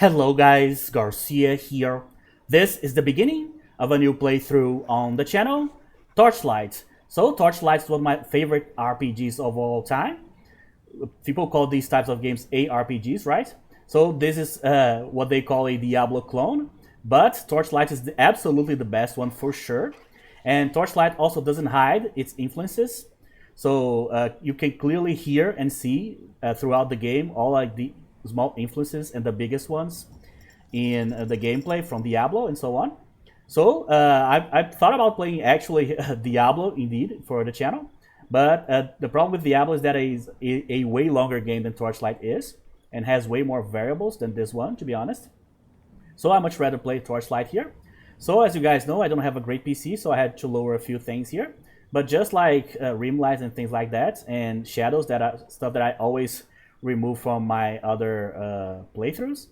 Hello guys, Garcia here. This is the beginning of a new playthrough on the channel, Torchlight. So Torchlight is one of my favorite RPGs of all time. People call these types of games ARPGs, right? So this is what they call a Diablo clone, but Torchlight is absolutely the best one for sure. And Torchlight also doesn't hide its influences, so you can clearly hear and see throughout the game all like the small influences and the biggest ones in the gameplay from Diablo and so on. So I thought about playing actually Diablo indeed for the channel, but the problem with Diablo is that it is a way longer game than Torchlight is and has way more variables than this one, to be honest. So I much rather play Torchlight here. So as you guys know, I don't have a great PC, so I had to lower a few things here. But just like rim lights and things like that, and shadows, stuff that I always remove from my other playthroughs.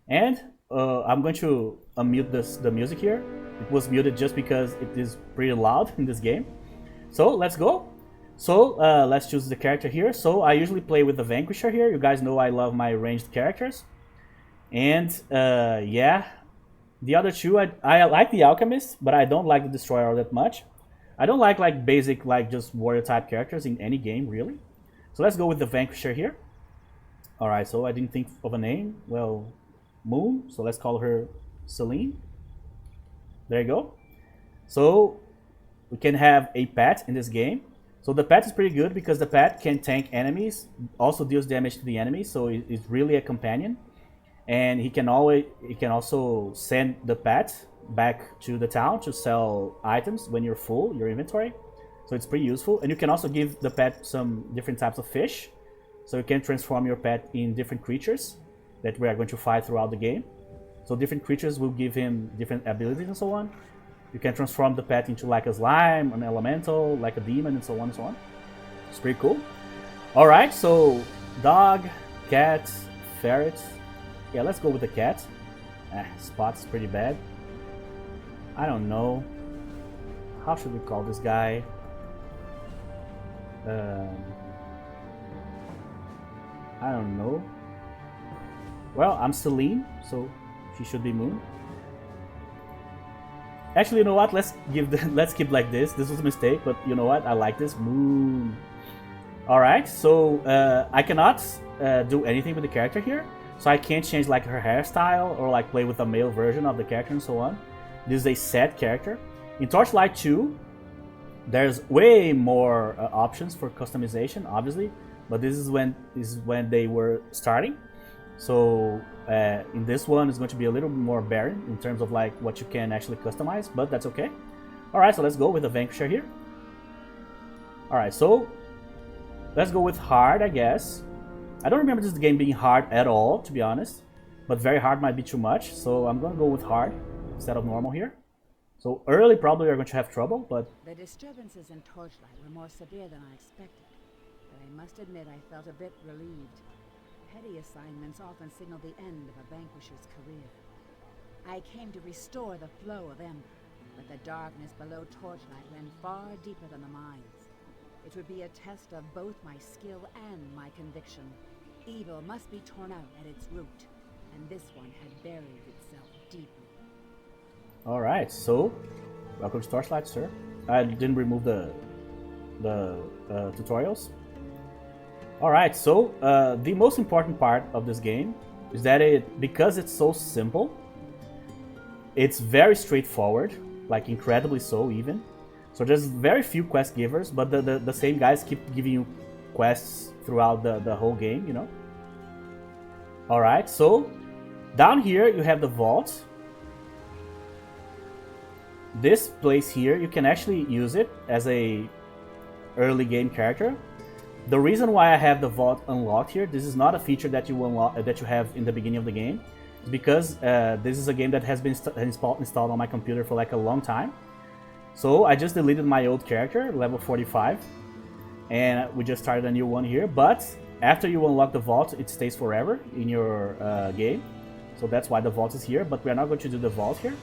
And I'm going to unmute the music here. It was muted just because it is pretty loud in this game. So let's go. So let's choose the character here. So I usually play with the Vanquisher here. You guys know I love my ranged characters. And yeah, the other two, I like the Alchemist, but I don't like the Destroyer all that much. I don't like basic, like just warrior type characters in any game, really. So let's go with the Vanquisher here. Alright, so I didn't think of a name. Well, Moon, so let's call her Celine. There you go. So we can have a pet in this game. So the pet is pretty good because the pet can tank enemies, also deals damage to the enemies, so it's really a companion. And he can also send the pet back to the town to sell items when you're full, your inventory. So it's pretty useful. And you can also give the pet some different types of fish. So you can transform your pet in different creatures that we are going to fight throughout the game. So different creatures will give him different abilities and so on. You can transform the pet into like a slime, an elemental, like a demon, and so on and so on. It's pretty cool. Alright, so dog, cat, ferret. Yeah, let's go with the cat. Spot's pretty bad. I don't know. How should we call this guy? I don't know. Well, I'm Celine, so she should be Moon. Actually, you know what? Let's keep like this. This was a mistake, but you know what? I like this Moon. All right, so I cannot do anything with the character here, so I can't change like her hairstyle or like play with a male version of the character and so on. This is a set character. In Torchlight 2, there's way more options for customization, obviously. But this is when they were starting. So in this one, it's going to be a little more barren in terms of like what you can actually customize, but that's okay. All right, so let's go with the Vanquisher here. All right, so let's go with hard, I guess. I don't remember this game being hard at all, to be honest, but very hard might be too much. So I'm going to go with hard instead of normal here. So early, probably we're going to have trouble, but the disturbances in Torchlight were more severe than I expected. I must admit I felt a bit relieved. Petty assignments often signal the end of a Vanquisher's career. I came to restore the flow of Ember, but the darkness below Torchlight ran far deeper than the mines. It would be a test of both my skill and my conviction. Evil must be torn out at its root, and this one had buried itself deeply. Alright, so welcome to Torchlight, sir. I didn't remove the tutorials. Alright, so the most important part of this game is that because it's so simple, it's very straightforward, like incredibly so even. So there's very few quest givers, but the same guys keep giving you quests throughout the whole game, you know. Alright, so down here you have the vault. This place here, you can actually use it as a early game character. The reason why I have the vault unlocked here, this is not a feature that you unlock that you have in the beginning of the game, because this is a game that has been installed on my computer for like a long time. So I just deleted my old character, level 45, and we just started a new one here. But after you unlock the vault, it stays forever in your game. So that's why the vault is here. But we're not going to do the vault here.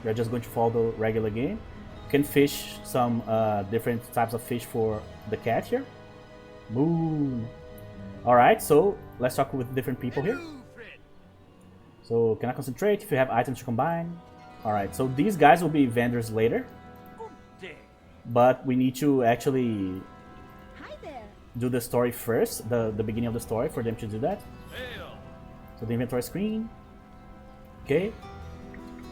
We're just going to follow the regular game. You can fish some different types of fish for the cat here. Moon. Alright, so let's talk with different people here. So can I concentrate if you have items to combine? Alright, so these guys will be vendors later. But we need to actually do the story first, the beginning of the story for them to do that. So the inventory screen. Okay.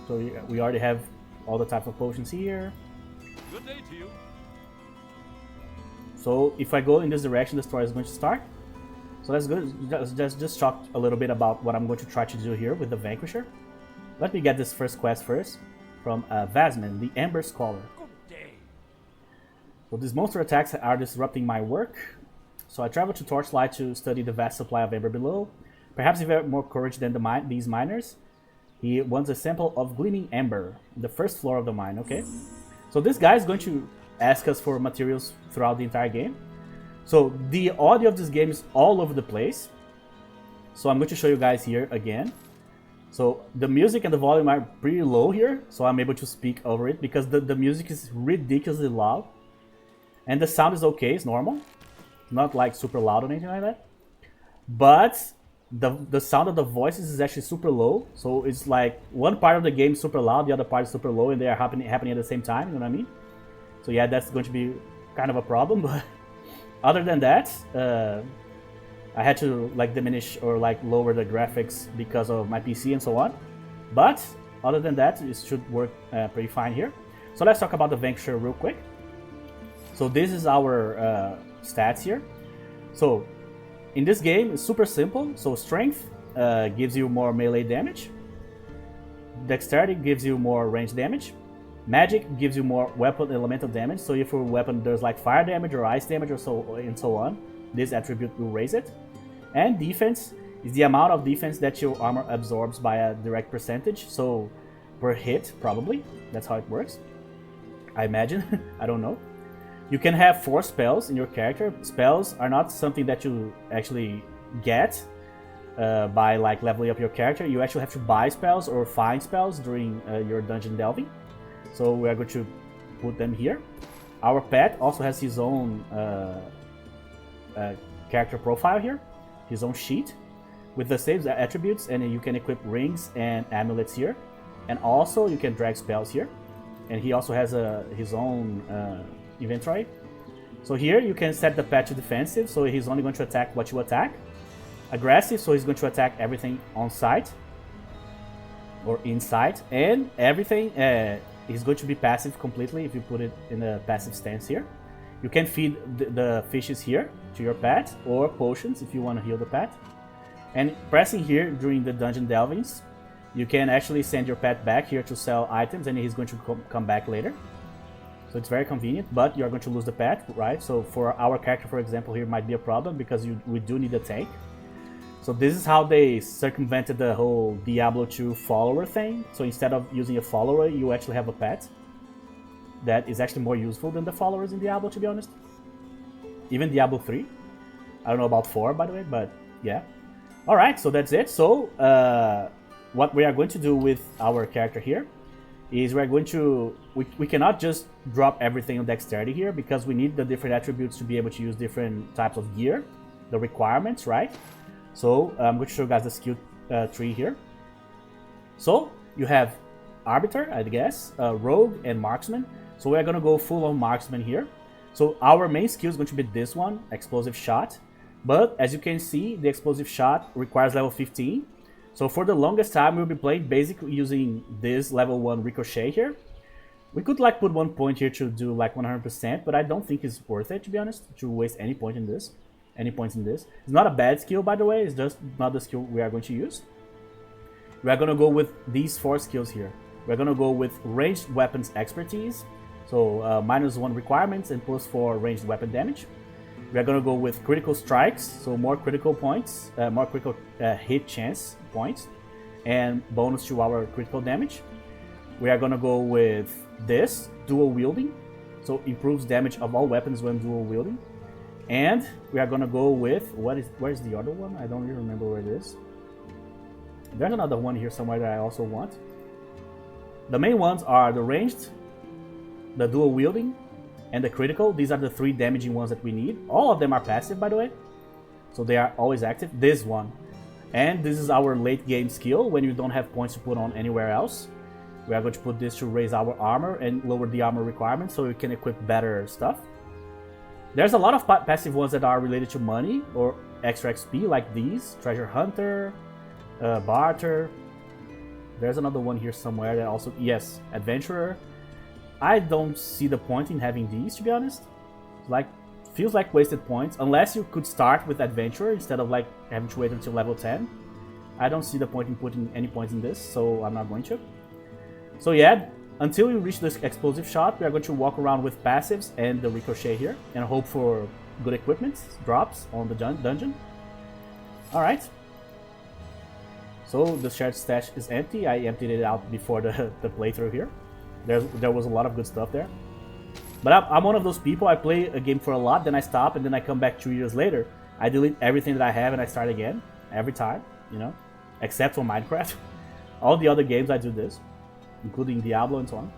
So we already have all the types of potions here. Good day to you. So if I go in this direction, the story is going to start. So let's go. Just talk a little bit about what I'm going to try to do here with the Vanquisher. Let me get this first quest first from Vasman, the Ember Scholar. Good day. So these monster attacks are disrupting my work. So I travel to Torchlight to study the vast supply of Ember below. Perhaps if you have more courage than these miners. He wants a sample of gleaming Ember, the first floor of the mine. Okay. So this guy is going to ask us for materials throughout the entire game. So the audio of this game is all over the place. So I'm going to show you guys here again. So the music and the volume are pretty low here, so I'm able to speak over it because the music is ridiculously loud. And the sound is okay, it's normal. Not like super loud or anything like that. But the sound of the voices is actually super low. So it's like one part of the game is super loud, the other part is super low, and they are happening at the same time, you know what I mean? So yeah, that's going to be kind of a problem, but other than that, I had to like diminish or like lower the graphics because of my PC and so on. But other than that, it should work pretty fine here. So let's talk about the Vanquisher real quick. So this is our stats here. So in this game, it's super simple. So strength gives you more melee damage. Dexterity gives you more range damage. Magic gives you more weapon elemental damage. So if your weapon does like fire damage or ice damage or so on, this attribute will raise it. And defense is the amount of defense that your armor absorbs by a direct percentage. So per hit, probably. That's how it works. I imagine. I don't know. You can have 4 spells in your character. Spells are not something that you actually get by like leveling up your character. You actually have to buy spells or find spells during your dungeon delving. So we are going to put them here. Our pet also has his own character profile here, his own sheet with the same attributes, and you can equip rings and amulets here, and also you can drag spells here. And he also has his own inventory. So here you can set the pet to defensive, so he's only going to attack what you attack. Aggressive, so he's going to attack everything on sight or inside, and everything is going to be passive completely if you put it in a passive stance here. You can feed the fishes here to your pet, or potions if you want to heal the pet. And pressing here during the dungeon delvings, you can actually send your pet back here to sell items, and he's going to come back later. So it's very convenient, but you're going to lose the pet, right? So for our character, for example, here might be a problem because we do need a tank. So this is how they circumvented the whole Diablo 2 follower thing. So instead of using a follower, you actually have a pet. That is actually more useful than the followers in Diablo, to be honest. Even Diablo 3. I don't know about 4, by the way, but yeah. Alright, so that's it. So what we are going to do with our character here is we're going to... We cannot just drop everything on dexterity here because we need the different attributes to be able to use different types of gear. The requirements, right? So I'm going to show you guys the skill tree here. So you have Arbiter, I guess, Rogue, and Marksman. So we're going to go full on Marksman here. So our main skill is going to be this one, Explosive Shot. But as you can see, the Explosive Shot requires level 15. So for the longest time, we'll be playing basically using this level 1 Ricochet here. We could like put 1 point here to do like 100%, but I don't think it's worth it, to be honest, to waste any point in this. Any points in this. It's not a bad skill, by the way, it's just not the skill we are going to use. We are going to go with these 4 skills here. We're going to go with Ranged Weapons Expertise, so -1 requirements and +4 ranged weapon damage. We are going to go with Critical Strikes, so more critical points, more critical hit chance points, and bonus to our critical damage. We are going to go with this, Dual Wielding, so improves damage of all weapons when dual wielding. And we are gonna go with where's the other one? I don't really remember where it is. There's another one here somewhere that I also want. The main ones are the ranged, the dual wielding, and the critical. These are the 3 damaging ones that we need. All of them are passive, by the way, so they are always active. This one And this is our late game skill when you don't have points to put on anywhere else. We are going to put this to raise our armor and lower the armor requirements so we can equip better stuff. There's a lot of passive ones that are related to money or extra XP, like these. Treasure Hunter, Barter. There's another one here somewhere that also, yes, Adventurer. I don't see the point in having these, to be honest. Like, feels like wasted points, unless you could start with Adventurer instead of like having to wait until level 10. I don't see the point in putting any points in this, so I'm not going to. So yeah, until we reach this explosive shot, we are going to walk around with passives and the ricochet here, and hope for good equipment drops on the dungeon. Alright. So the shared stash is empty. I emptied it out before the playthrough here. There was a lot of good stuff there. But I'm one of those people, I play a game for a lot, then I stop, and then I come back 2 years later. I delete everything that I have and I start again, every time, you know, except for Minecraft. All the other games I do this, including Diablo and so on.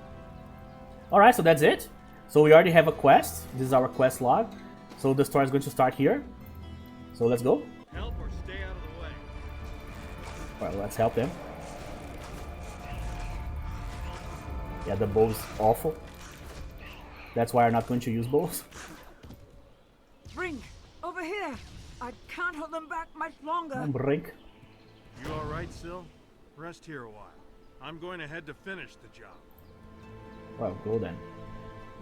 Alright, so that's it. So we already have a quest. This is our quest log. So the story is going to start here. So let's go. Help or stay out of the way. Alright, let's help them. Yeah, the bow is awful. That's why I'm not going to use bows. Brink, over here! I can't hold them back much longer. Brink. You alright, Sil? Rest here a while. I'm going ahead to finish the job. Well, go then.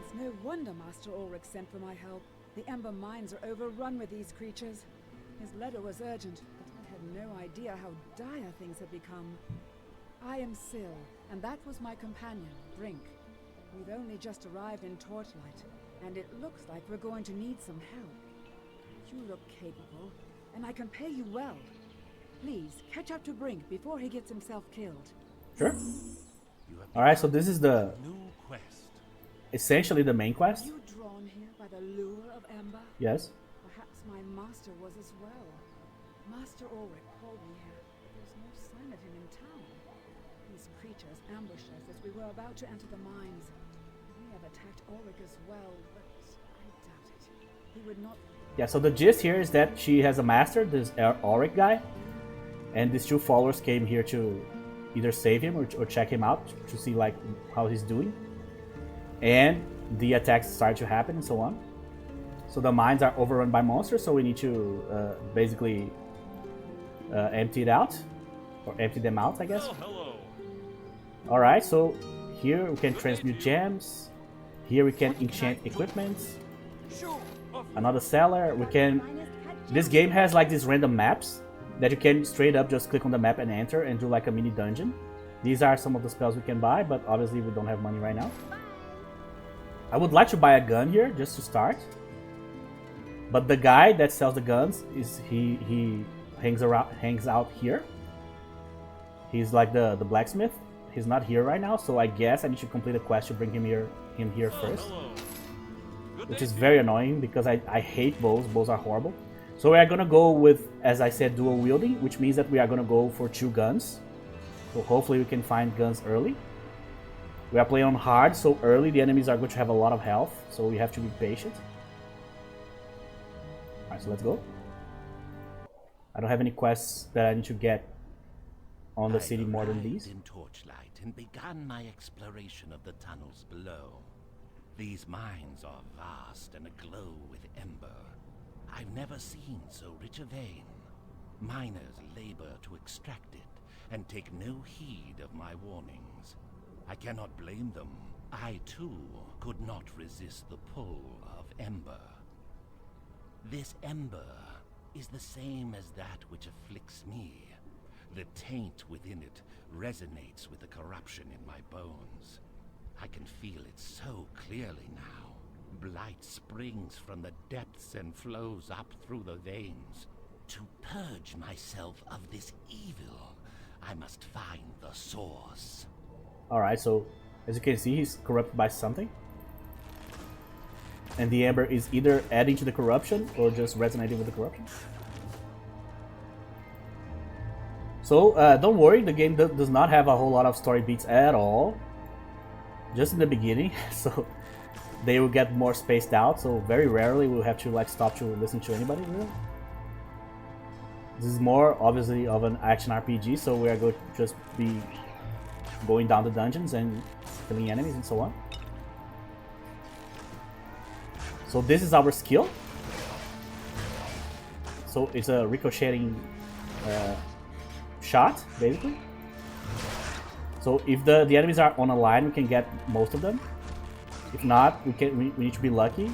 It's no wonder Master Alric sent for my help. The Ember mines are overrun with these creatures. His letter was urgent, but I had no idea how dire things had become. I am Sil, and that was my companion, Brink. We've only just arrived in Torchlight, and it looks like we're going to need some help. You look capable, and I can pay you well. Please, catch up to Brink before he gets himself killed. Sure. Alright, so this is the New quest. essentially the main Are quest. you drawn here by the lure of Ember? Yes. Perhaps my master was as well. Master Alric called me here, but there's no sign of him in town. These creatures ambushed us as we were about to enter the mines. We have attacked Alric as well, but I doubt it. He would not... Yeah, so the gist here is that she has a master, this Alric guy, and these two followers came here to either save him or check him out to see like how he's doing. And the attacks start to happen and so on. So the mines are overrun by monsters, so we need to basically empty it out, or empty them out, I guess. Oh, hello. Alright, so here we can transmute gems. Here we can enchant equipment. Another cellar. We can... This game has like these random maps that you can straight up just click on the map and enter and do like a mini dungeon. These are some of the spells we can buy, but obviously we don't have money right now. I would like to buy a gun here just to start. But the guy that sells the guns is he hangs out here. He's like the blacksmith. He's not here right now, so I guess I need to complete a quest to bring him here first. Which is very annoying because I hate bows. Bows are horrible. So we are gonna go with, as I said, dual wielding, which means that we are gonna go for 2 guns. So hopefully we can find guns early. We are playing on hard, so early the enemies are going to have a lot of health, so we have to be patient. Alright, so let's go. I don't have any quests that I need to get on the city more than these. In Torchlight and began my exploration of the tunnels below. These mines are vast and aglow with ember. I've never seen so rich a vein. Miners labor to extract it and take no heed of my warnings. I cannot blame them. I too could not resist the pull of ember. This ember is the same as that which afflicts me. The taint within it resonates with the corruption in my bones. I can feel it so clearly now. Blight springs from the depths and flows up through the veins. To purge myself of this evil, I must find the source. Alright, so as you can see, he's corrupted by something. And the ember is either adding to the corruption or just resonating with the corruption. So don't worry, the game does not have a whole lot of story beats at all. Just in the beginning, so they will get more spaced out, so very rarely we'll have to like stop to listen to anybody really. This is more obviously of an action RPG, so we are going to just be going down the dungeons and killing enemies and so on. So this is our skill. So it's a ricocheting shot, basically. So if the enemies are on a line, we can get most of them. If not, we need to be lucky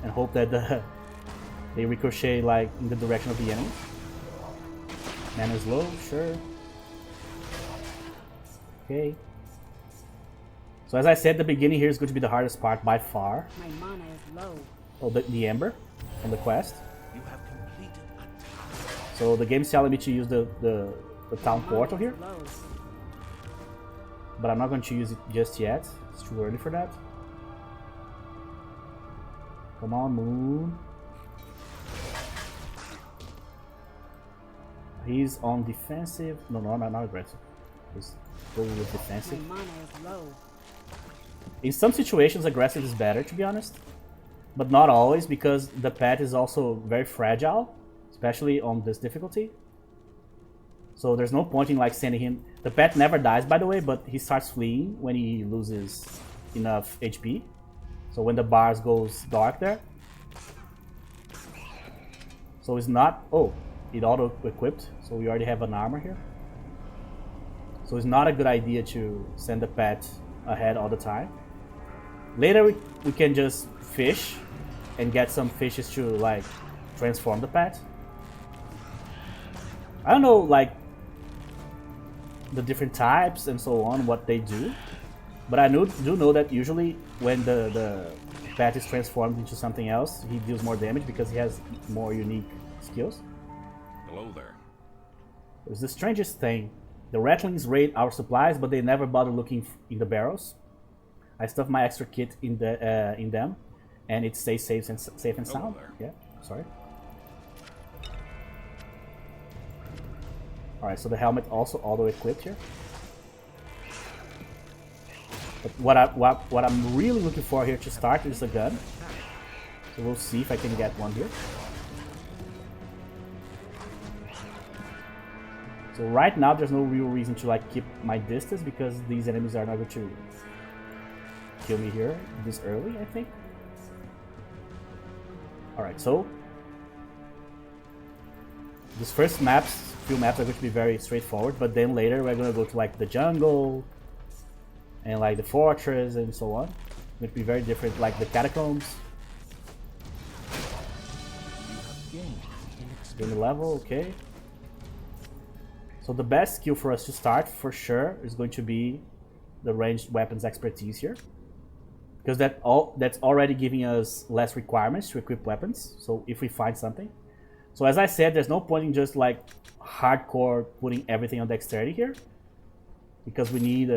and hope that they ricochet like in the direction of the enemy. Mana is low, sure. Okay. So as I said, the beginning here is going to be the hardest part by far. My mana is low. Oh, the Ember from the quest. You have completed a task. So the game's telling me to use the town portal here, Low. but I'm not going to use it just yet. It's too early for that. Come on, moon. He's on defensive. No, not aggressive. Just go with defensive. My mana is low. In some situations, aggressive is better, to be honest. But not always, because the pet is also very fragile, especially on this difficulty. So there's no point in like sending him. The pet never dies, by the way, but he starts fleeing when he loses enough HP. So when the bars goes dark there. So it's not. Oh, it auto equipped. So we already have an armor here. So it's not a good idea to send the pet ahead all the time. Later we can just fish and get some fishes to like transform the pet. I don't know like the different types and so on, what they do, but I do know that usually when the pet is transformed into something else, he deals more damage because he has more unique skills. Hello there. It's the strangest thing. The rattlings raid our supplies, but they never bother looking in the barrels. I stuff my extra kit in them, and it stays safe and sound. Yeah, sorry. All right, so the helmet also auto equipped here. But what I'm really looking for here to start is a gun. So we'll see if I can get one here. So right now there's no real reason to like keep my distance because these enemies are not going to kill me here this early, I think. Alright, so these first few maps are going to be very straightforward, but then later we're going to go to like the jungle and like the fortress and so on. It's going to be very different, like the catacombs. Gain the level, okay. So the best skill for us to start, for sure, is going to be the ranged weapons expertise here. Because that's already giving us less requirements to equip weapons, so if we find something. So as I said, there's no point in just like hardcore putting everything on dexterity here. Because we need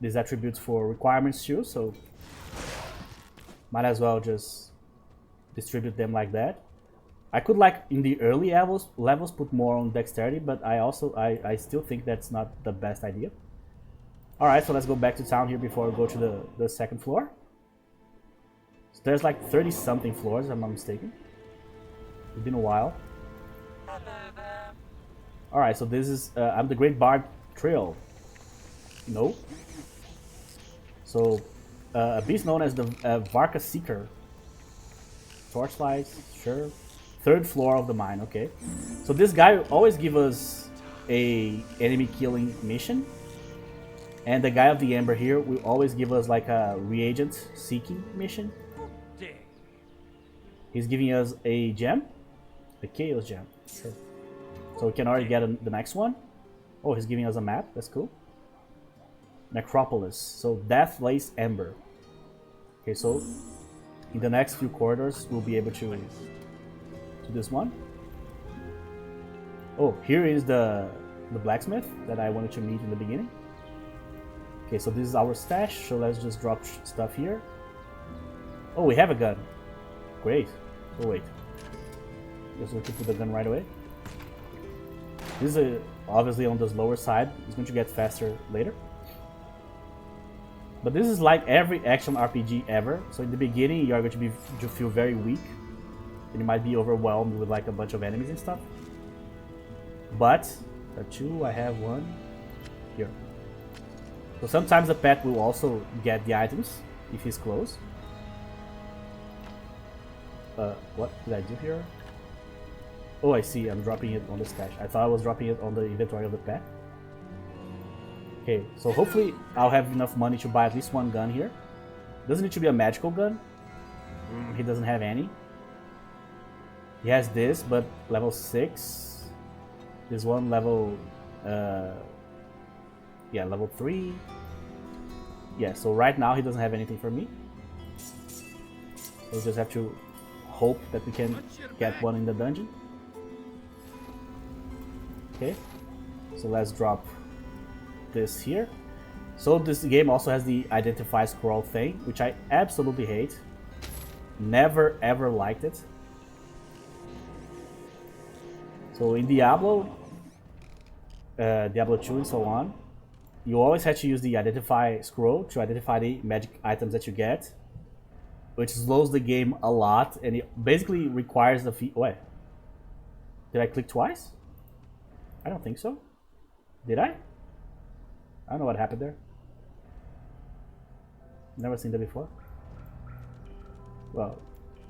these attributes for requirements too, so might as well just distribute them like that. I could like in the early levels put more on dexterity, but I still think that's not the best idea. Alright, so let's go back to town here before we go to the second floor. So there's like 30 something floors, if I'm not mistaken. It's been a while. Alright, so this is I'm the Great Bard Trio. No. So a beast known as the Varka Seeker. Torchlight, sure. Third floor of the mine, okay. So this guy always give us a enemy killing mission. And the guy of the Ember here will always give us like a reagent seeking mission. He's giving us a gem. A chaos gem. Sure. So we can already get the next one. Oh, he's giving us a map, that's cool. Necropolis, so Death Lays Ember. Okay, so in the next few corridors we'll be able to this one. Oh, here is the blacksmith that I wanted to meet in the beginning. Okay, so this is our stash, so let's just drop stuff here. Oh, we have a gun. Great. Oh wait, just going to put the gun right away. This is obviously on the lower side. It's going to get faster later. But this is like every action RPG ever. So in the beginning you are going to feel very weak. And you might be overwhelmed with like a bunch of enemies and stuff. But the 2, I have 1 here. So sometimes the pet will also get the items if he's close. What did I do here? Oh, I see. I'm dropping it on the stash. I thought I was dropping it on the inventory of the pet. Okay, so hopefully I'll have enough money to buy at least 1 gun here. Doesn't need to be a magical gun. He doesn't have any. He has this, but level 6. This one level, yeah, level 3. Yeah, so right now he doesn't have anything for me. We'll just have to hope that we can get one in the dungeon. Okay, so let's drop this here. So this game also has the identify scroll thing, which I absolutely hate. Never ever liked it. So in Diablo, Diablo 2 and so on, you always had to use the identify scroll to identify the magic items that you get, which slows the game a lot, and it basically requires the wait, did I click twice? I don't think so. Did I? I don't know what happened there. Never seen that before. Well,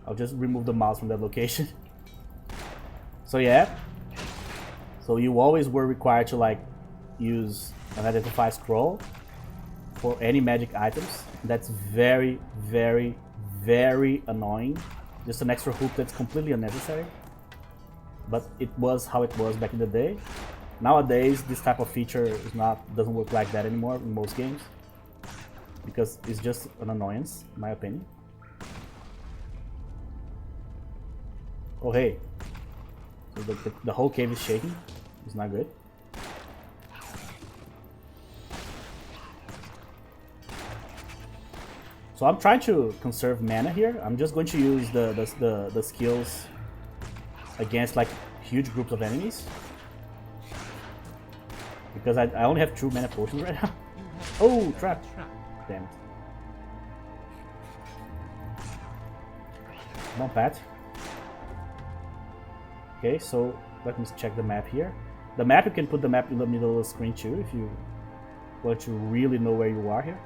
I'll just remove the mouse from that location. So yeah. So you always were required to like use an identify scroll for any magic items. That's very, very, very annoying. Just an extra hoop that's completely unnecessary. But it was how it was back in the day. Nowadays, this type of feature doesn't work like that anymore in most games, because it's just an annoyance, in my opinion. Oh hey, so the whole cave is shaking. It's not good. So I'm trying to conserve mana here. I'm just going to use the skills against like huge groups of enemies, because I only have 2 mana potions right now. Oh, trap! Damn it. Come on, Pat. Okay, so let me check the map here. The map, you can put the map in the middle of the screen too if you want to really know where you are here.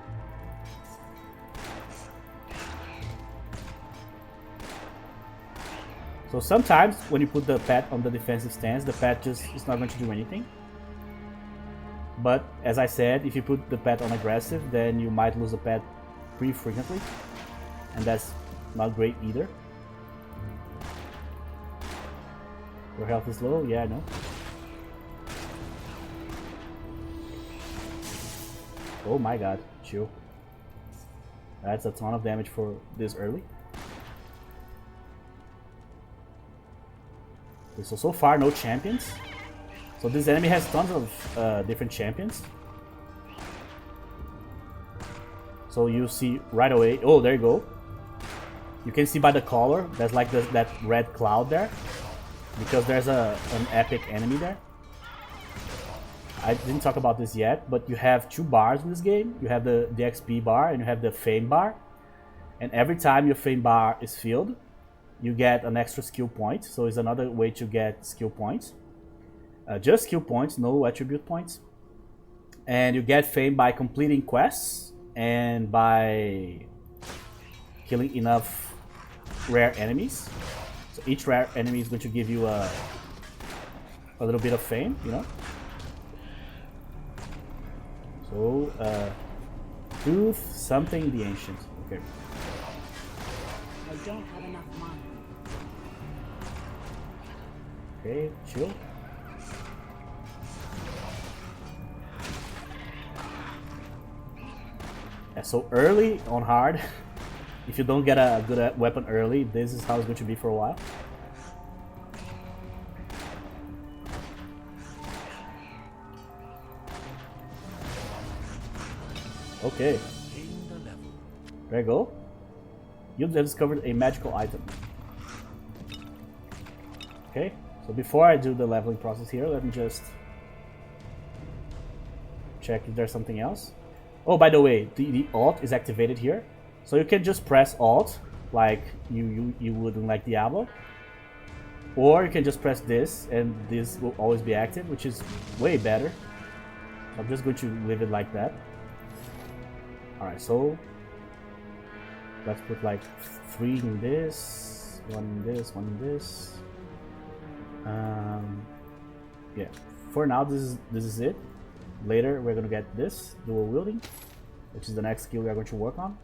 So sometimes when you put the pet on the defensive stance, the pet just is not going to do anything. But as I said, if you put the pet on aggressive, then you might lose the pet pretty frequently, and that's not great either. Your health is low, yeah, I know. Oh my god, chill. That's a ton of damage for this early. Okay, so far no champions. So this enemy has tons of different champions. So you see right away. Oh, there you go. You can see by the color, there's like that red cloud there, because there's an epic enemy there. I didn't talk about this yet, but you have 2 bars in this game. You have the XP bar and you have the fame bar. And every time your fame bar is filled, you get an extra skill point. So it's another way to get skill points. Just skill points, no attribute points. And you get fame by completing quests and by killing enough rare enemies. So each rare enemy is going to give you a little bit of fame, you know. So, Tooth something the Ancient. Okay. I don't have enough money. Okay, chill. Yeah, so early on hard, if you don't get a good weapon early, this is how it's going to be for a while. Okay. There you go. You've discovered a magical item. Okay, so before I do the leveling process here, let me just check if there's something else. Oh, by the way, the alt is activated here. So you can just press alt like you would in like Diablo. Or you can just press this and this will always be active, which is way better. So I'm just going to leave it like that. Alright, so let's put like 3 in this, 1 in this, 1 in this. Yeah, for now this is it. Later we're gonna get this dual wielding, which is the next skill we are going to work on.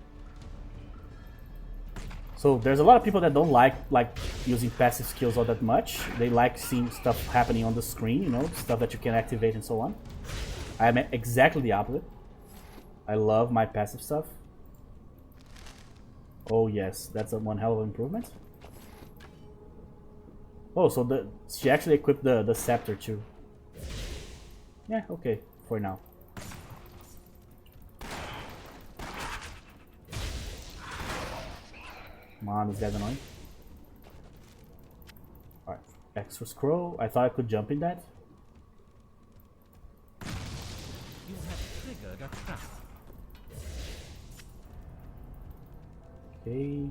So there's a lot of people that don't like using passive skills all that much. They like seeing stuff happening on the screen, you know, stuff that you can activate and so on. I am exactly the opposite. I love my passive stuff. Oh yes, that's one hell of an improvement. Oh, so she actually equipped the scepter too. Yeah, okay, for now. Come on, this guy's annoying. Alright, extra scroll. I thought I could jump in that. You have triggered a trap. Okay.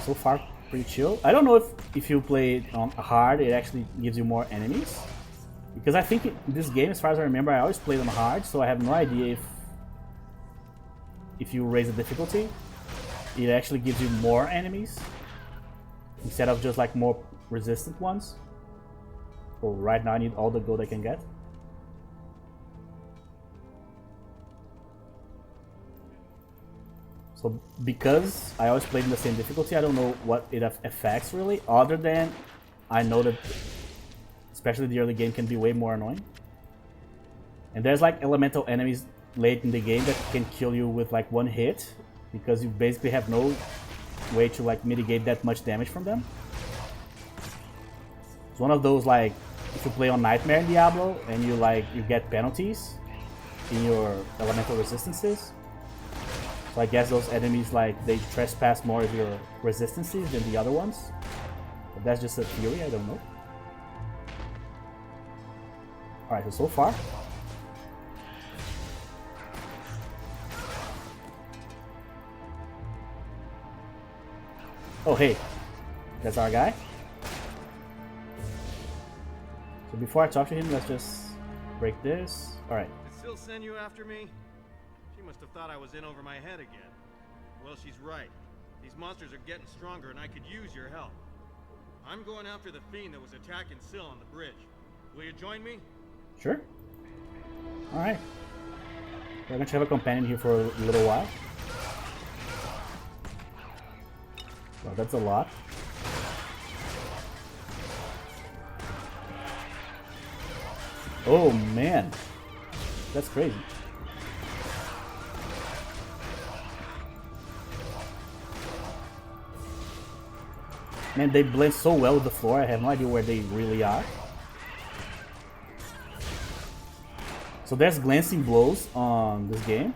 So far, pretty chill. I don't know if you play it on hard, it actually gives you more enemies. Because I think in this game, as far as I remember, I always played on hard, so I have no idea if you raise the difficulty, it actually gives you more enemies instead of just like more resistant ones. Oh, right now I need all the gold I can get. So because I always played in the same difficulty, I don't know what it affects really, other than I know that especially the early game can be way more annoying. And there's like elemental enemies late in the game that can kill you with like one hit, because you basically have no way to like mitigate that much damage from them. It's one of those like if you play on Nightmare in Diablo and you get penalties in your elemental resistances. So I guess those enemies they trespass more of your resistances than the other ones. But that's just a theory, I don't know. Alright, so far. Oh hey, that's our guy. So before I talk to him, let's just break this. Alright. Did Syl send you after me? She must have thought I was in over my head again. Well, she's right. These monsters are getting stronger and I could use your help. I'm going after the fiend that was attacking Syl on the bridge. Will you join me? Sure. Alright. We're going to have a companion here for a little while. Well, that's a lot. Oh man, that's crazy. Man, they blend so well with the floor, I have no idea where they really are. So there's glancing blows on this game.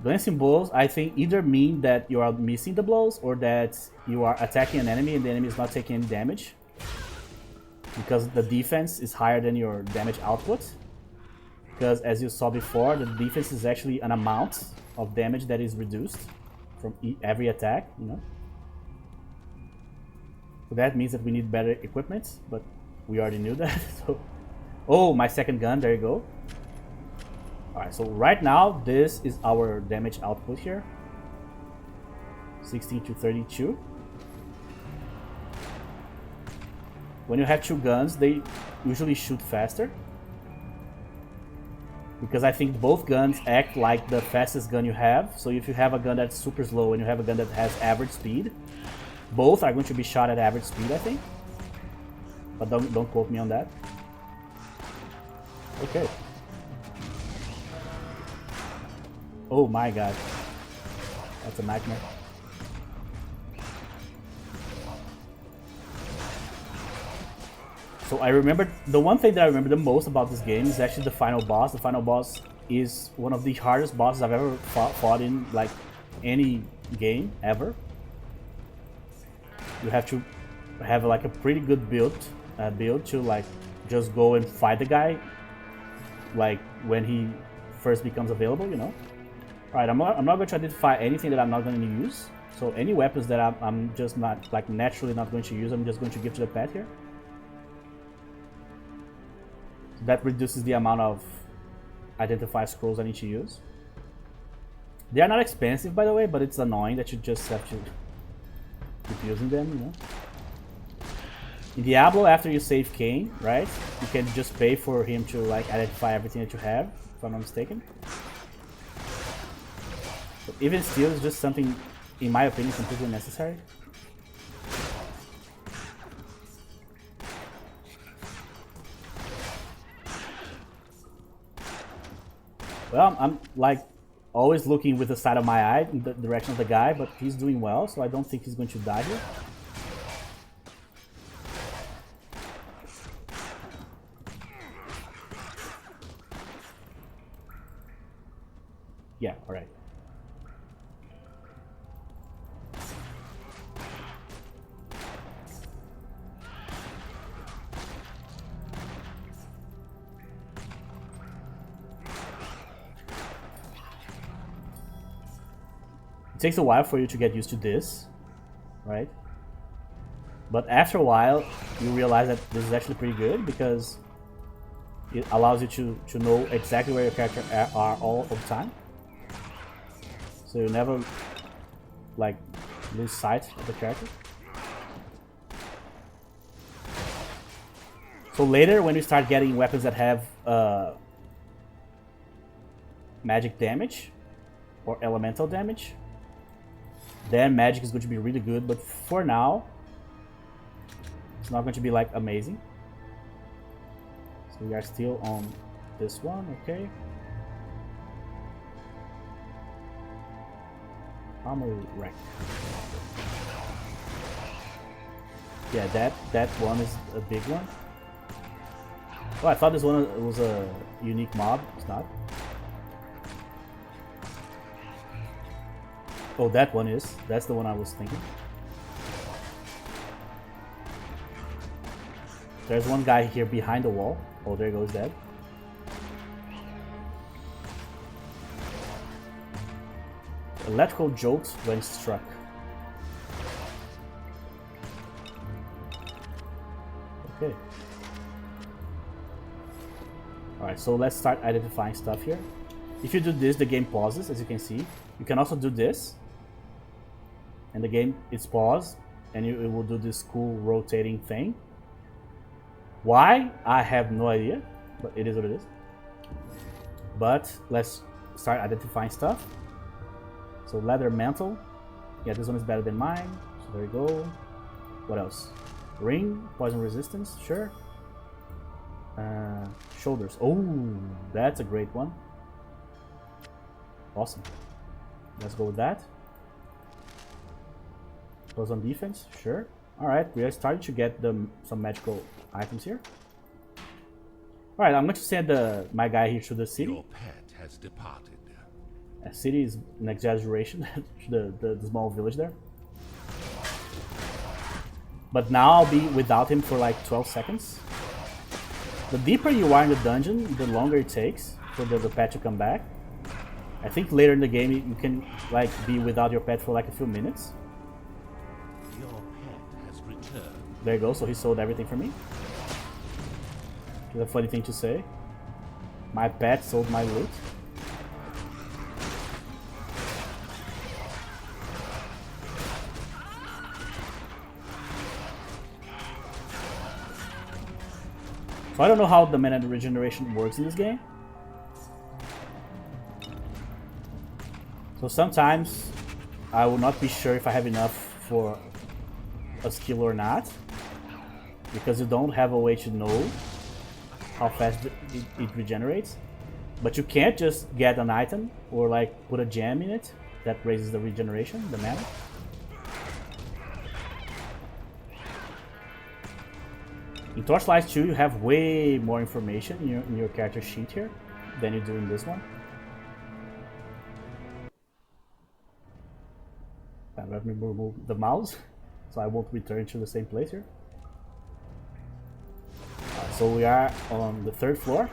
Glancing blows, I think, either mean that you are missing the blows or that you are attacking an enemy and the enemy is not taking any damage. Because the defense is higher than your damage output. Because as you saw before, the defense is actually an amount of damage that is reduced from every attack, you know. So that means that we need better equipment, but we already knew that. So, oh, my second gun, there you go. Alright, so right now, this is our damage output here. 16 to 32. When you have two guns, they usually shoot faster. Because I think both guns act like the fastest gun you have. So if you have a gun that's super slow and you have a gun that has average speed, both are going to be shot at average speed, I think. But don't quote me on that. Okay. Oh my god. That's a nightmare. So I remember, the one thing that I remember the most about this game is actually the final boss. The final boss is one of the hardest bosses I've ever fought in like any game ever. You have to have like a pretty good build to like just go and fight the guy like when he first becomes available, you know. Alright, I'm not going to identify anything that I'm not going to use. So any weapons that I'm just not, like, naturally not going to use, I'm just going to give to the pet here. So that reduces the amount of identify scrolls I need to use. They are not expensive, by the way, but it's annoying that you just have to keep using them, you know. In Diablo, after you save Cain, right, you can just pay for him to, like, identify everything that you have, if I'm not mistaken. But even still, it's just something, in my opinion, completely necessary. Well, I'm like always looking with the side of my eye in the direction of the guy, but he's doing well, so I don't think he's going to die here. Yeah, alright. It takes a while for you to get used to this, right? But after a while, you realize that this is actually pretty good because it allows you to know exactly where your character are all of the time. So you never, like, lose sight of the character. So later, when you start getting weapons that have magic damage or elemental damage, then magic is going to be really good. But for now, it's not going to be, like, amazing. So we are still on this one, okay. Alric. Yeah, that one is a big one. Oh, I thought this one was a unique mob. It's not. Oh, that one is. That's the one I was thinking. There's one guy here behind the wall. Oh, there goes that. Electrical jolt when struck. Okay. Alright, so let's start identifying stuff here. If you do this, the game pauses, as you can see. You can also do this. And the game is paused. And it will do this cool rotating thing. Why? I have no idea. But it is what it is. But let's start identifying stuff. So leather mantle. Yeah, this one is better than mine. So there you go. What else? Ring, poison resistance, sure. Shoulders. Oh, that's a great one. Awesome. Let's go with that. Goes on defense, sure. Alright, we are starting to get some magical items here. Alright, I'm going to send my guy here to the city. Your pet has departed. A city is an exaggeration, the small village there. But now I'll be without him for like 12 seconds. The deeper you are in the dungeon, the longer it takes for the pet to come back. I think later in the game you can, like, be without your pet for like a few minutes. Your pet has returned. There you go, so he sold everything for me. It's a funny thing to say. My pet sold my loot. So I don't know how the mana regeneration works in this game. So sometimes I will not be sure if I have enough for a skill or not, because you don't have a way to know how fast it regenerates. But you can't just get an item or like put a gem in it that raises the regeneration, the mana. In Torchlight 2, you have way more information in your character sheet here than you do in this one. And let me remove the mouse so I won't return to the same place here. So we are on the 3rd floor.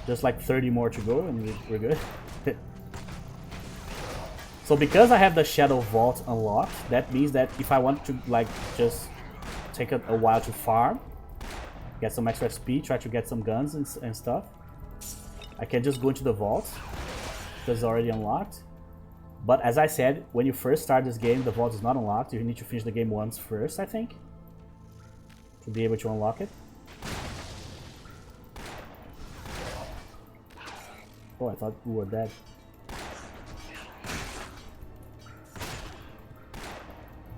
Just like 30 more to go and we're good. So because I have the Shadow Vault unlocked, that means that if I want to like just take a while to farm, get some extra XP, try to get some guns and stuff, I can just go into the vault because it's already unlocked. But as I said, when you first start this game, the vault is not unlocked. You need to finish the game once first, I think, to be able to unlock it. Oh, I thought we were dead.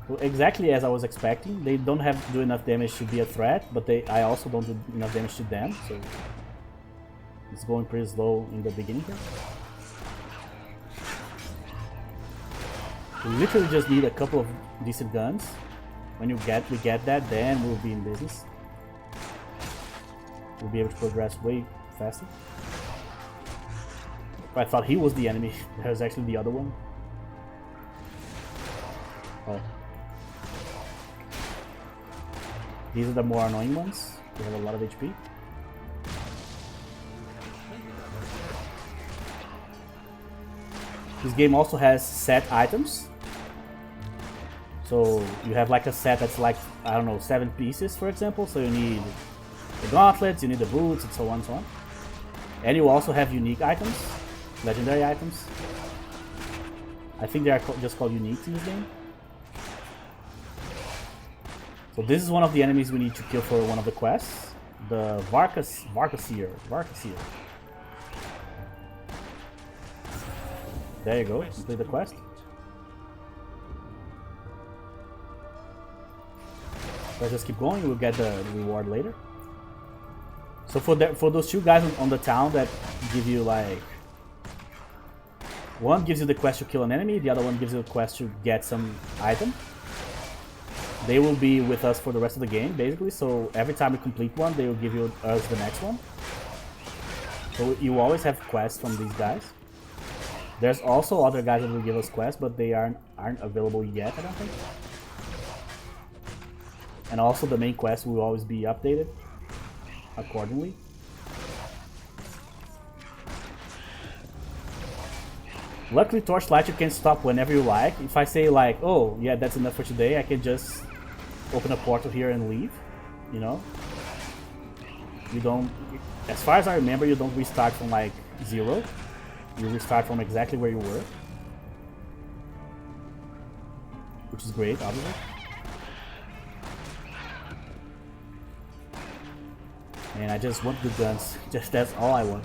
Well, exactly as I was expecting. They don't have to do enough damage to be a threat, but I also don't do enough damage to them, so it's going pretty slow in the beginning here. We literally just need a couple of decent guns. When we get that, then we'll be in business. We'll be able to progress way faster. I thought he was the enemy. That was actually the other one. Oh. These are the more annoying ones. They have a lot of HP. This game also has set items. So you have like a set that's like, I don't know, 7 pieces, for example. So you need the gauntlets, you need the boots, and so on and so on. And you also have unique items, legendary items. I think they are just called uniques in this game. So this is one of the enemies we need to kill for one of the quests. The Garcia. There you go, complete the quest. Let's just keep going, we'll get the reward later. So for those two guys on the town that give you like... One gives you the quest to kill an enemy, the other one gives you the quest to get some item. They will be with us for the rest of the game, basically, so every time we complete one, they will give us the next one. So you always have quests from these guys. There's also other guys that will give us quests, but they aren't available yet, I don't think. And also the main quest will always be updated accordingly. Luckily, Torchlight you can stop whenever you like. If I say like, oh yeah, that's enough for today, I can just open a portal here and leave, you know? You don't, as far as I remember, you don't restart from like 0. You restart from exactly where you were. Which is great, obviously. And I just want the guns. Just that's all I want.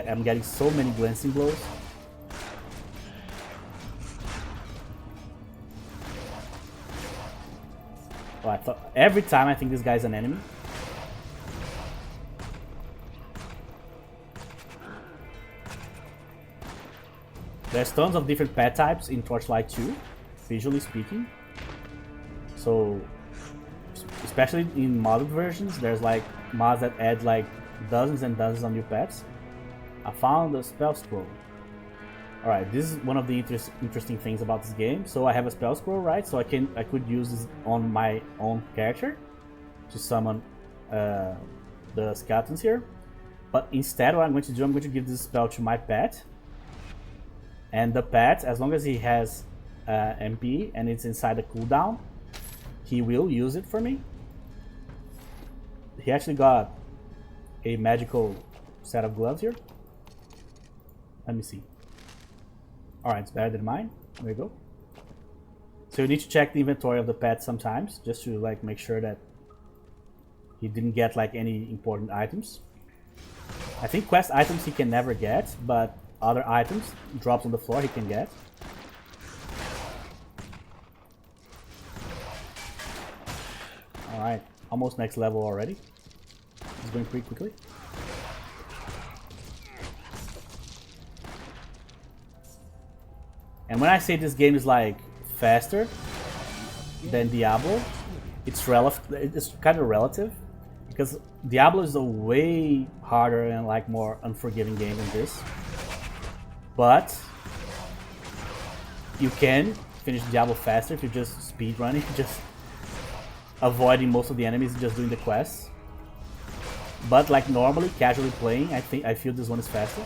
I'm getting so many glancing blows. Oh, I thought every time I think this guy's an enemy. There's tons of different pet types in Torchlight 2, visually speaking. So, especially in modded versions, there's like mods that add like dozens and dozens of new pets. I found a spell scroll. Alright, this is one of the interesting things about this game. So I have a spell scroll, right? So I could use this on my own character to summon the skeletons here. But instead what I'm going to do, I'm going to give this spell to my pet. And the pet, as long as he has MP and it's inside the cooldown, he will use it for me. He actually got a magical set of gloves here. Let me see. Alright, it's better than mine. There you go. So you need to check the inventory of the pet sometimes, just to like make sure that he didn't get like any important items. I think quest items he can never get, but other items, drops on the floor, he can get. Alright, almost next level already. It's going pretty quickly. And when I say this game is like faster than Diablo, it's kind of relative, because Diablo is a way harder and like more unforgiving game than this. But you can finish Diablo faster if you just speed running, just avoiding most of the enemies and just doing the quests. But like normally, casually playing, I feel this one is faster.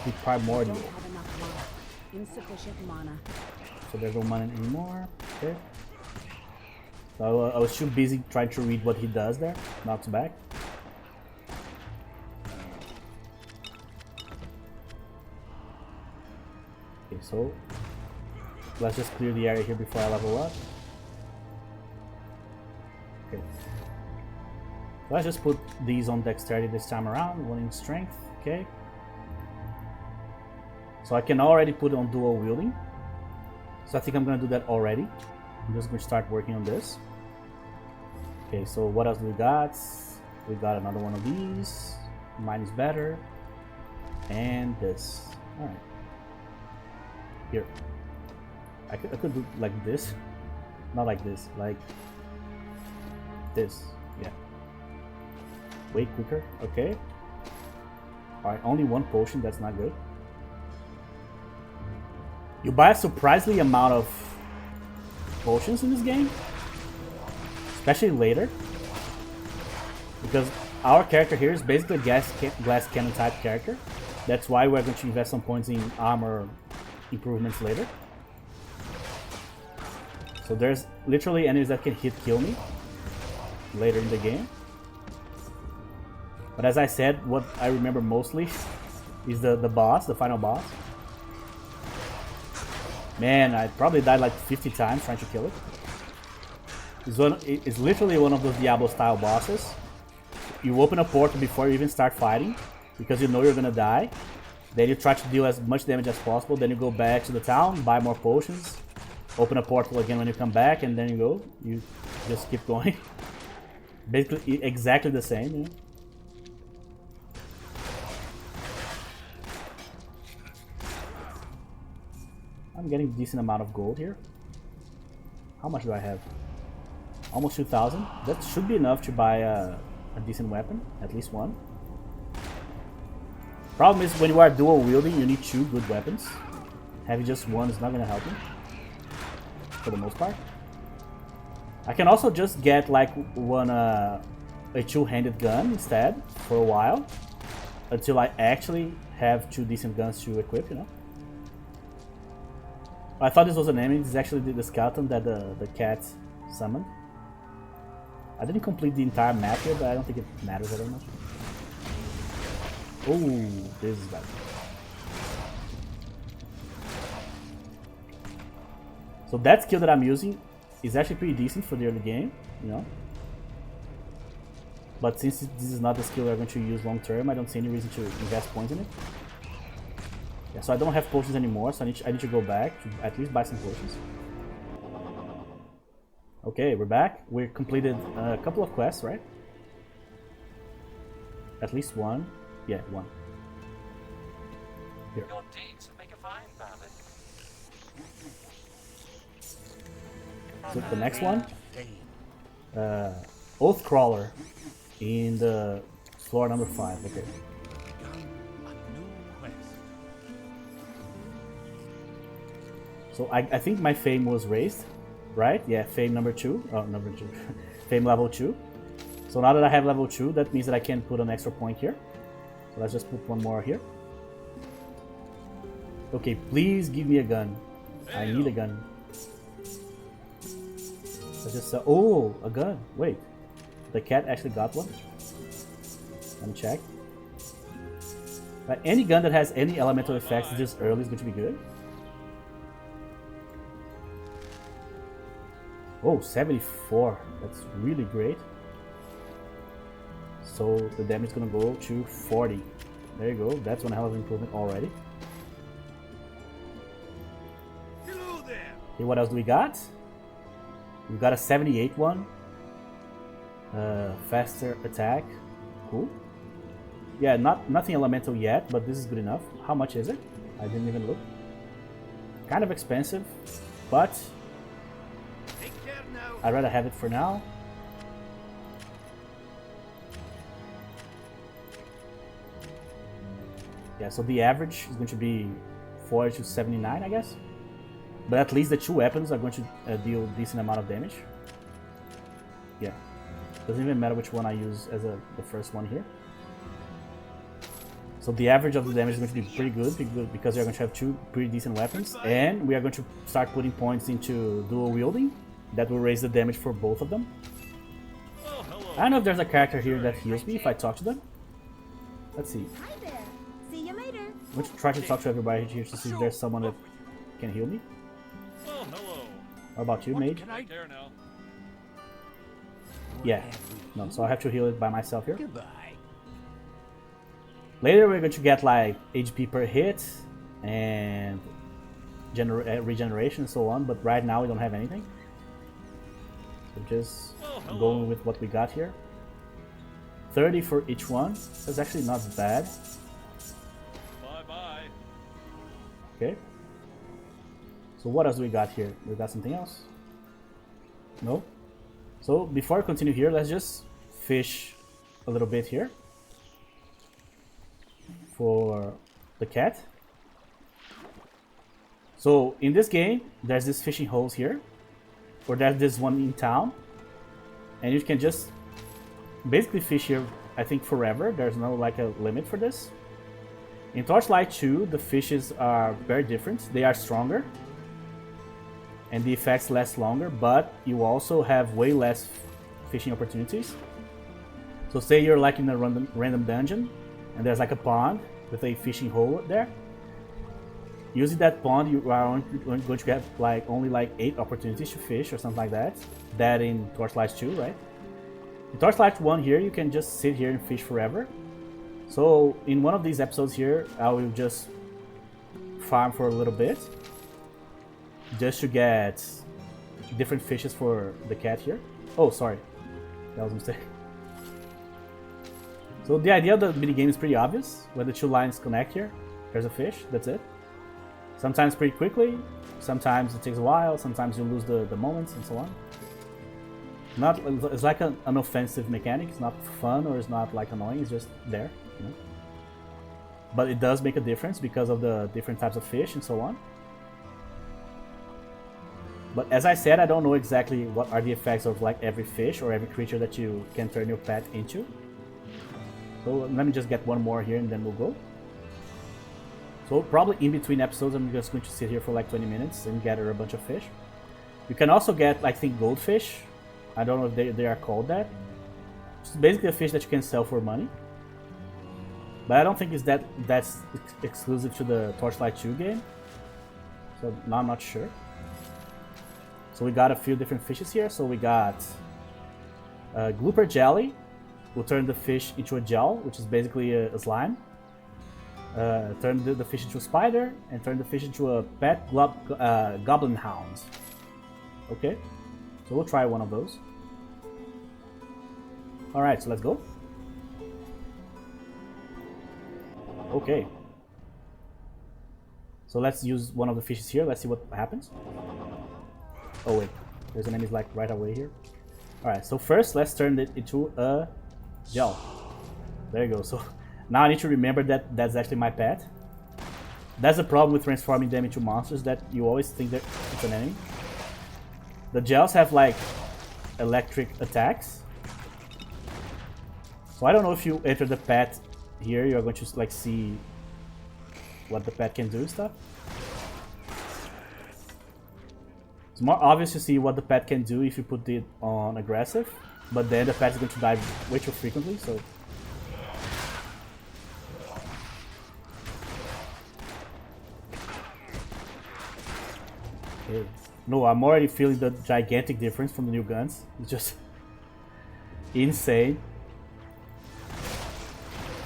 We primordial. Don't have enough mana. Insufficient mana. So there's no mana anymore. Okay. So I was too busy trying to read what he does there. Knocks back. Okay, so let's just clear the area here before I level up. Okay. Let's just put these on dexterity this time around, one in strength, okay. So I can already put it on dual wielding. So I think I'm gonna do that already. I'm just gonna start working on this. Okay, so what else do we got? We got another one of these. Mine is better. And this. Alright. Here. I could do like this. Not like this, like this. Yeah. Way quicker. Okay. Alright, only one potion, that's not good. You buy a surprisingly amount of potions in this game, especially later, because our character here is basically a glass cannon type character. That's why we're going to invest some points in armor improvements later. So there's literally enemies that can kill me later in the game. But as I said, what I remember mostly is the boss, the final boss. Man, I probably died like 50 times trying to kill it. It's literally one of those Diablo-style bosses. You open a portal before you even start fighting, because you know you're gonna die. Then you try to deal as much damage as possible, then you go back to the town, buy more potions, open a portal again when you come back, and then you just keep going. Basically, exactly the same, you know? I'm getting a decent amount of gold here. How much do I have? Almost 2,000. That should be enough to buy a decent weapon, at least one. Problem is, when you are dual wielding, you need 2 good weapons. Having just one is not gonna help you, for the most part. I can also just get like a 2-handed gun instead for a while, until I actually have 2 decent guns to equip, you know. I thought this was an enemy. This is actually the skeleton that the cat summoned. I didn't complete the entire map here, but I don't think it matters very much. Oh, this is bad. So that skill that I'm using is actually pretty decent for the early game, you know. But since this is not the skill we're going to use long term, I don't see any reason to invest points in it. Yeah, so I don't have potions anymore, so I need to go back to at least buy some potions. Okay, we're back. We completed a couple of quests, right? At least one. Yeah, one. Here. Your deeds make a fine ballad. So the next one, Oath Crawler in the floor number 5. Okay. So I think my fame was raised, right? Yeah, fame number 2. Oh, number 2. Fame level 2. So now that I have level 2, that means that I can put an extra point here. So let's just put one more here. Okay, please give me a gun. I need a gun. Let's just oh, a gun. Wait, the cat actually got one. Let me check. But any gun that has any elemental effects this early is going to be good. Oh, 74. That's really great. So the damage is gonna go to 40. There you go. That's one hell of an improvement already. Hello there. Okay, what else do we got? We got a 78 one. Faster attack. Cool. Yeah, nothing elemental yet, but this is good enough. How much is it? I didn't even look. Kind of expensive, but I'd rather have it for now. Yeah, so the average is going to be 40 to 79, I guess. But at least the 2 weapons are going to deal a decent amount of damage. Yeah. Doesn't even matter which one I use as the first one here. So the average of the damage is going to be pretty good because we are going to have two pretty decent weapons, and we are going to start putting points into dual wielding that will raise the damage for both of them. I don't know if there's a character here that heals me if I talk to them. Let's see. Hi there. See you later. I'm going to try to talk to everybody here to see if there's someone that can heal me. Oh, hello. How about you, mage? Right there now. Yeah. No, so I have to heal it by myself here. Later we're going to get like HP per hit and regeneration and so on, but right now we don't have anything. So just going with what we got here. 30 for each one. That's actually not bad. Bye-bye. Okay. So what else do we got here? We got something else? No? So before I continue here, let's just fish a little bit here for the cat. So in this game, there's this fishing holes here, or there's this one in town, and you can just basically fish here, I think, forever. There's no like a limit for this. In Torchlight 2, the fishes are very different. They are stronger, and the effects last longer, but you also have way less fishing opportunities. So say you're like in a random dungeon, and there's like a pond with a fishing hole there. Using that pond, you are going to get like only like 8 opportunities to fish or something like that. That in Torchlight 2, right? In Torchlight 1 here, you can just sit here and fish forever. So in one of these episodes here, I will just farm for a little bit, just to get different fishes for the cat here. Oh, sorry, that was a mistake. So the idea of the minigame is pretty obvious. When the two lines connect here, there's a fish, that's it. Sometimes pretty quickly, sometimes it takes a while, sometimes you lose the moments and so on. It's like an offensive mechanic, it's not fun or it's not like annoying, it's just there, you know? But it does make a difference because of the different types of fish and so on. But as I said, I don't know exactly what are the effects of like every fish or every creature that you can turn your pet into. So let me just get one more here and then we'll go. So probably in between episodes I'm just going to sit here for like 20 minutes and gather a bunch of fish. You can also get, I think, goldfish. I don't know if they are called that. It's basically a fish that you can sell for money. But I don't think that's exclusive to the Torchlight 2 game. So now I'm not sure. So we got a few different fishes here. So we got Glooper Jelly, will turn the fish into a gel, which is basically a slime. Turn the fish into a spider, and turn the fish into a pet goblin hound. Okay, so we'll try one of those. Alright, so let's go. Okay. So let's use one of the fishes here, let's see what happens. Oh wait, there's an enemy like right away here. Alright, so first let's turn it into a gel. There you go. So now I need to remember that that's actually my pet. That's the problem with transforming them into monsters, that you always think that it's an enemy. The gels have like electric attacks. So I don't know if you enter the pet here, you're going to like see what the pet can do and stuff. It's more obvious to see what the pet can do if you put it on aggressive, but then the pet is going to die way too frequently, so... Okay. No, I'm already feeling the gigantic difference from the new guns. It's just insane.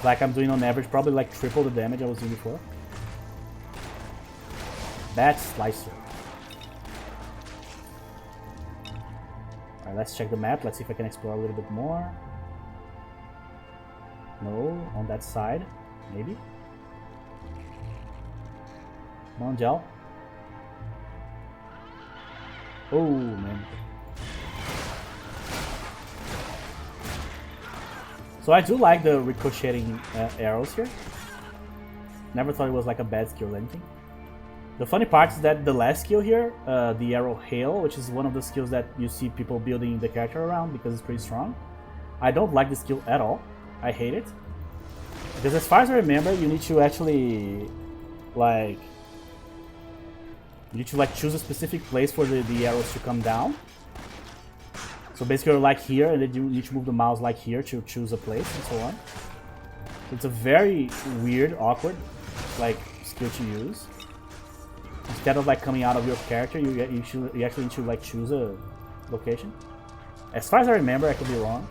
Like I'm doing on average probably like triple the damage I was doing before. That's Slicer. Alright, let's check the map. Let's see if I can explore a little bit more. No, on that side, maybe. Come on, gel. Oh, man. So I do like the ricocheting arrows here. Never thought it was like a bad skill or anything. The funny part is that the last skill here, the arrow hail, which is one of the skills that you see people building the character around because it's pretty strong. I don't like the skill at all. I hate it. Because as far as I remember, you need to actually like choose a specific place for the arrows to come down. So basically you're like here, and then you need to move the mouse like here to choose a place and so on. So it's a very weird, awkward like skill to use. Instead of like coming out of your character, you actually need to like choose a location. As far as I remember, I could be wrong,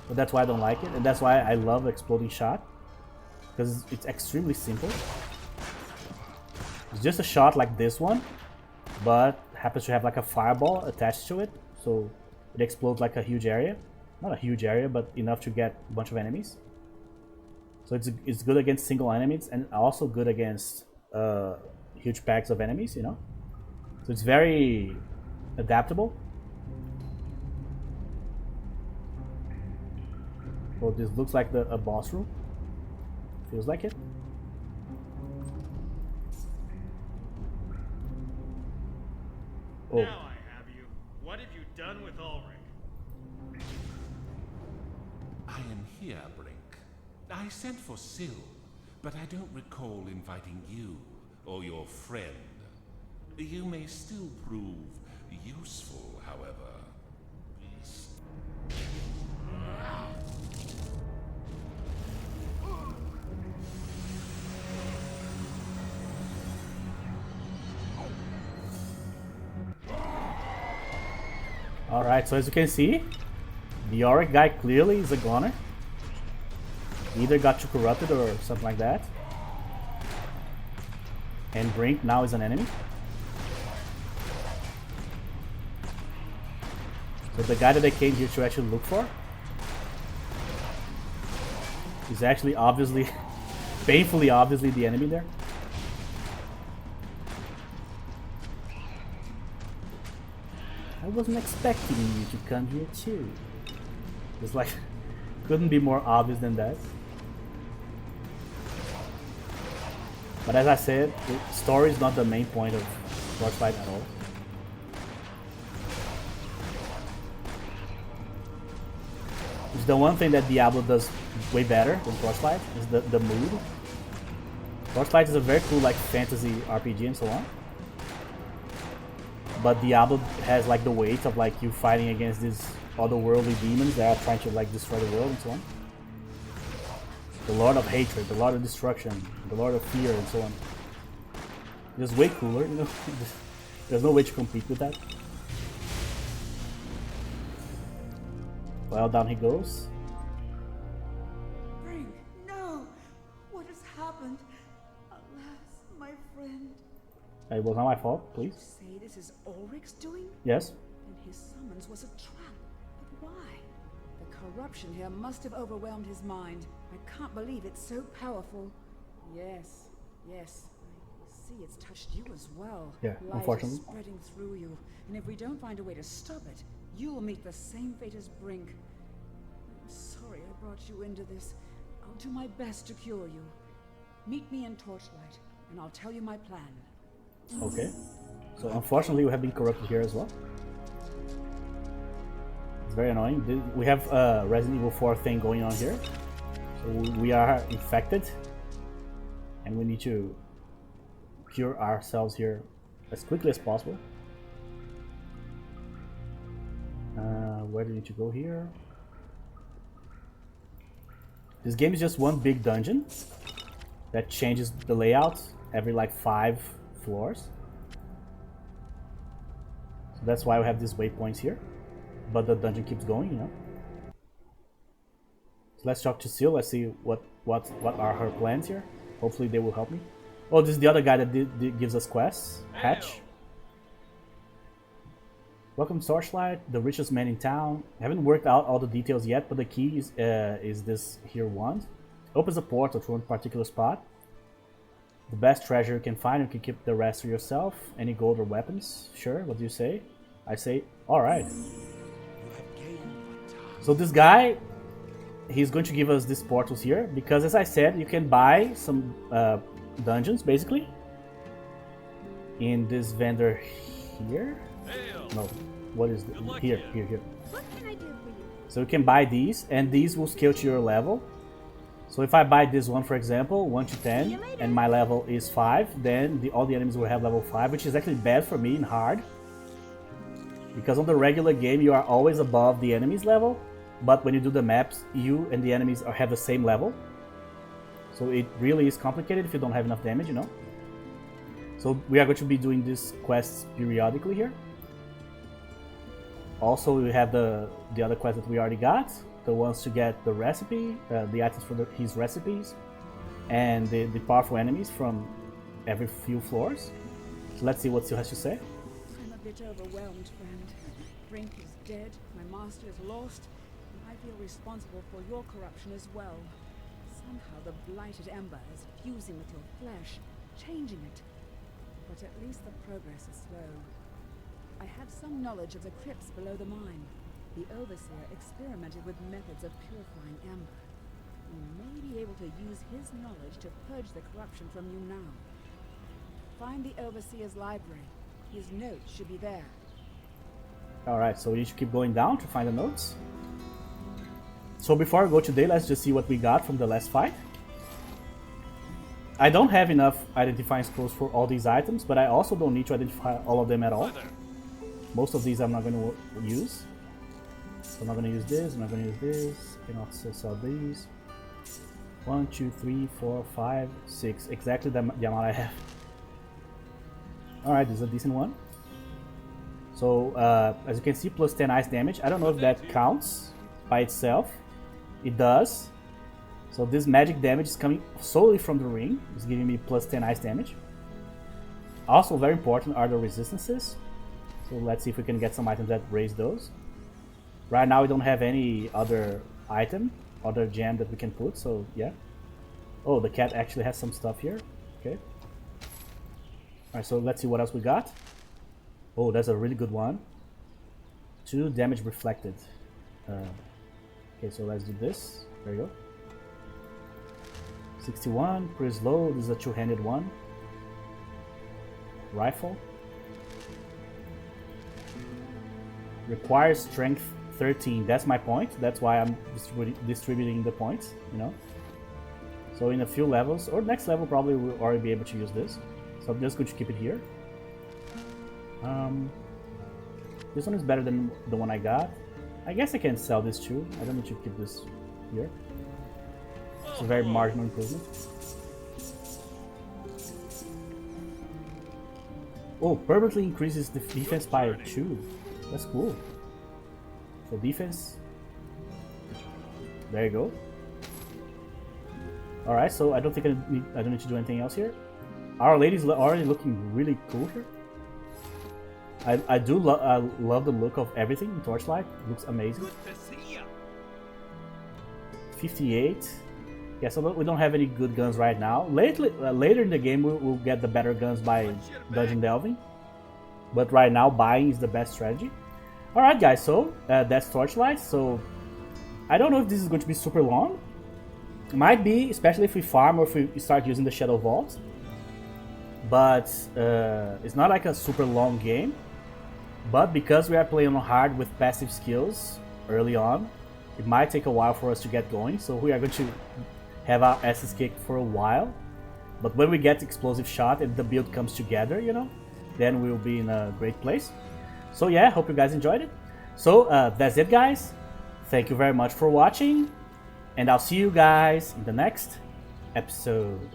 but that's why I don't like it, and that's why I love Exploding Shot, because it's extremely simple. It's just a shot like this one, but happens to have like a fireball attached to it, so it explodes like a huge area. Not a huge area, but enough to get a bunch of enemies. So it's good against single enemies, and also good against huge packs of enemies, you know? So it's very adaptable. Well, this looks like a boss room. Feels like it. Oh. Now I have you. What have you done with Ulrich? I am here, Brink. I sent for Syl, but I don't recall inviting you or your friend. You may still prove useful, however. Alright, so as you can see, the Auric guy clearly is a goner. He either got too corrupted or something like that. And Brink now is an enemy. So the guy that I came here to actually look for is actually obviously, painfully obviously the enemy there. I wasn't expecting you to come here too. It's like, couldn't be more obvious than that. But as I said, the story is not the main point of Torchlight at all. It's the one thing that Diablo does way better than Torchlight, is the mood. Torchlight is a very cool like fantasy RPG and so on. But Diablo has like the weight of like you fighting against these otherworldly demons that are trying to like destroy the world and so on. The Lord of Hatred, the Lord of Destruction, the Lord of Fear, and so on. It's way cooler, you know. There's no way to compete with that. Well, down he goes. Brink, no! What has happened? Alas, my friend. It was not my fault, please. You say this is Ulric's doing? Yes. Then his summons was a trap. But why? The corruption here must have overwhelmed his mind. I can't believe it's so powerful. Yes, yes. I see it's touched you as well. Yeah, Light unfortunately. is spreading through you, and if we don't find a way to stop it, you'll meet the same fate as Brink. I'm sorry I brought you into this. I'll do my best to cure you. Meet me in Torchlight, and I'll tell you my plan. Okay. So unfortunately we have been corrupted here as well. It's very annoying. We have a Resident Evil 4 thing going on here. So we are infected. And we need to cure ourselves here as quickly as possible. Where do we need to go here? This game is just one big dungeon that changes the layout every like 5 floors. So that's why we have these waypoints here. But the dungeon keeps going, you know. So let's talk to Syl. Let's see what are her plans here. Hopefully they will help me. Oh, this is the other guy that gives us quests. Hatch. Welcome to Torchlight, the richest man in town. I haven't worked out all the details yet, but the key is this here wand. Opens a portal to one particular spot. The best treasure you can find, you can keep the rest for yourself. Any gold or weapons? Sure, what do you say? I say, alright. So this guy, he's going to give us these portals here, because as I said, you can buy some dungeons, basically. in this vendor here. No, what is here? What can I do for you? So you can buy these, and these will scale to your level. So if I buy this one, for example, 1 to 10, and my level is 5, then all the enemies will have level 5, which is actually bad for me in hard. Because on the regular game, you are always above the enemy's level, but when you do the maps, you and the enemies have the same level. So it really is complicated if you don't have enough damage, you know? So we are going to be doing these quests periodically here. Also, we have the other quest that we already got. The ones to get the recipe, the items for his recipes, and the powerful enemies from every few floors. So let's see what Seal has to say. I'm a bit overwhelmed, friend. Brink is dead, my master is lost, and I feel responsible for your corruption as well. Somehow the blighted Ember is fusing with your flesh, changing it. But at least the progress is slow. I have some knowledge of the crypts below the mine. The Overseer experimented with methods of purifying Ember. We may be able to use his knowledge to purge the corruption from you now. Find the Overseer's library. His notes should be there. Alright, so we need to keep going down to find the notes. So before I go today, let's just see what we got from the last fight. I don't have enough identifying scrolls for all these items, but I also don't need to identify all of them at all. Most of these I'm not going to use. So I'm not going to use this, I'm not going to use this. Can also sell these. 1, 2, 3, 4, 5, 6. Exactly the amount I have. Alright, this is a decent one. So, as you can see, plus 10 ice damage. I don't know if that counts by itself. It does. So this magic damage is coming solely from the ring. It's giving me plus 10 ice damage. Also very important are the resistances. So let's see if we can get some items that raise those. Right now we don't have any other item, other gem that we can put, so yeah. Oh, the cat actually has some stuff here. Okay. Alright, so let's see what else we got. Oh, that's a really good one. 2 damage reflected. Okay, so let's do this. There you go. 61, pretty slow. This is a 2-handed one. Rifle. Requires strength 13. That's my point. That's why I'm distributing the points, you know. So in a few levels, or next level probably we'll already be able to use this. So I'm just going to keep it here. This one is better than the one I got. I guess I can sell this too. I don't need to keep this here. It's a very marginal improvement. Oh, permanently increases the defense by 2. That's cool. So defense. There you go. All right, so I don't think I don't need to do anything else here. Our Lady's already looking really cool here. I love the look of everything in Torchlight. It looks amazing. 58. Yeah, so we don't have any good guns right now. Later in the game, we'll get the better guns by dungeon delving. But right now, buying is the best strategy. Alright guys, so that's Torchlight. So I don't know if this is going to be super long. It might be, especially if we farm or if we start using the Shadow Vault. But it's not like a super long game. But because we are playing on hard with passive skills early on, it might take a while for us to get going. So we are going to have our asses kicked for a while. But when we get Explosive Shot and the build comes together, you know, then we'll be in a great place. So yeah, hope you guys enjoyed it. So that's it guys. Thank you very much for watching. And I'll see you guys in the next episode.